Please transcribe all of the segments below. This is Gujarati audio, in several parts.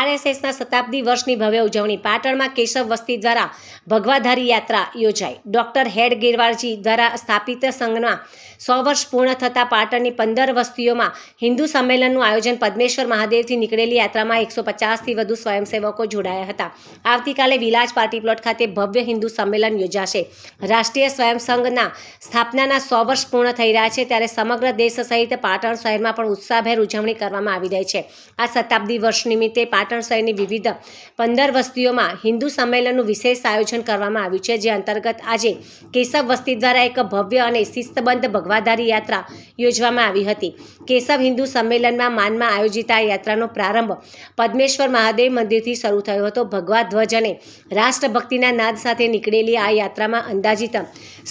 આરએસએસના શતાબ્દી વર્ષની ભવ્ય ઉજવણી પાટણમાં કેશવ વસ્તી દ્વારા ભગવાધારી યાત્રા યોજાઈ। ડોક્ટર હેડ ગેરવારજી દ્વારા સ્થાપિત સંઘના 100 વર્ષ પૂર્ણ થતાં પાટણની 15 વસ્તીઓમાં હિન્દુ સંમેલનનું આયોજન પદ્મેશ્વર મહાદેવથી નીકળેલી યાત્રામાં 150થી વધુ સ્વયંસેવકો જોડાયા હતા। આવતીકાલે વિલાજ પાર્ટી પ્લોટ ખાતે ભવ્ય હિન્દુ સંમેલન યોજાશે। રાષ્ટ્રીય સ્વયં સંઘના સ્થાપનાના 100 વર્ષ પૂર્ણ થઈ રહ્યા છે ત્યારે સમગ્ર દેશ સહિત પાટણ શહેરમાં પણ ઉત્સાહભેર ઉજવણી કરવામાં આવી રહી છે। આ શતાબ્દી વર્ષ નિમિત્તે પાટણ શહેરની વિવિધ 15 વસ્તીઓમાં હિન્દુ સંમેલનનું વિશેષ આયોજન કરવામાં આવ્યું છે, જે અંતર્ગત આજે કેશવ વસ્તી દ્વારા એક ભવ્ય અને શિસ્તબદ્ધ ભગવાધારી યાત્રા યોજવામાં આવી હતી। કેશવ હિન્દુ સંમેલનમાં માનમાં આયોજિત આ યાત્રાનો પ્રારંભ પદ્મેશ્વર મહાદેવ મંદિરથી શરૂ થયો હતો। ભગવા ધ્વજ અને રાષ્ટ્રભક્તિના નાદ સાથે નીકળેલી આ યાત્રામાં અંદાજિત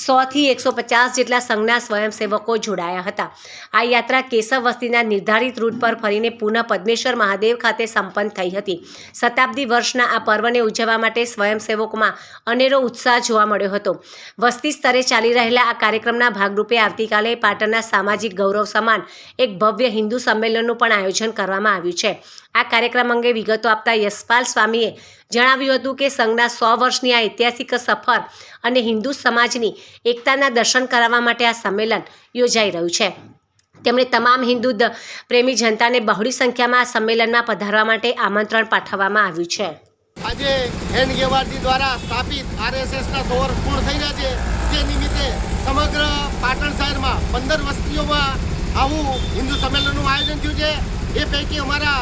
100થી 150 જેટલા સંઘના સ્વયંસેવકો જોડાયા હતા। આ યાત્રા કેશવ વસ્તીના નિર્ધારિત રૂટ પર ફરીને પુનઃ પદ્મેશ્વર મહાદેવ ખાતે સંપન્ન થઈ હતી। શતાબ્દી વર્ષના આ પર્વને ઉજવવા માટે સ્વયંસેવકોમાં અનેરો ઉત્સાહ જોવા મળ્યો હતો। વસ્તી સ્તરે ચાલી રહેલા આ કાર્યક્રમના ભાગરૂપે આવતીકાલે પાટણના સામાજિક ગૌરવ સમાન એક ભવ્ય હિન્દુ સંમેલનનું પણ આયોજન કરવામાં આવ્યું છે। આ કાર્યક્રમ અંગે વિગતો આપતા યશપાલ સ્વામીએ જણાવ્યું હતું કે સંઘના 100 વર્ષની આ ઐતિહાસિક સફર અને હિન્દુ સમાજની એકતાના દર્શન કરાવવા માટે આ સંમેલન યોજાઈ રહ્યું છે। તેમણે તમામ હિન્દુ પ્રેમી જનતાને બહોળી સંખ્યામાં આ સંમેલનમાં પધારવા માટે આમંત્રણ પાઠવવામાં આવ્યું છે। આજે હેડ ગેરવારજી દ્વારા સ્થાપિત આરએસએસના 100 વર્ષ પૂર્ણ થઈ રહ્યા છે, તે નિમિત્તે સમગ્ર પાટણ શહેરમાં 15 વસ્તીઓમાં આવું હિન્દુ સંમેલનનું આયોજન થયું છે। એ પૈકી અમારા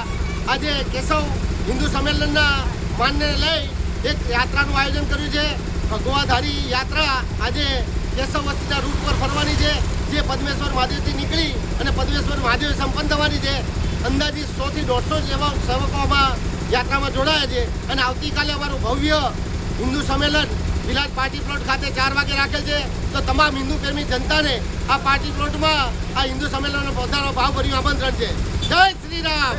આજે કેશવ હિન્દુ સંમેલનના માનને લઈ એક યાત્રાનું આયોજન કર્યું છે। ભગવાધારી યાત્રા આજે કેશવ વસ્તીના રૂટ પર ફરવાની છે, જે પદ્મેશ્વર મહાદેવથી નીકળી અને પદ્મેશ્વર મહાદેવ સંપન્ન થવાની છે। અંદાજિત 100થી 150 જેવા સેવકોમાં યાત્રામાં જોડાયા છે અને આવતીકાલે અમારું ભવ્ય હિન્દુ સંમેલન વિલાજ પાર્ટી પ્લોટ ખાતે 4 વાગે રાખેલ છે। તો તમામ હિન્દુ પ્રેમી જનતાને આ પાર્ટી પ્લોટમાં આ હિન્દુ સંમેલનનો પધારવા ભાવભર્યું આમંત્રણ છે। જય શ્રી રામ।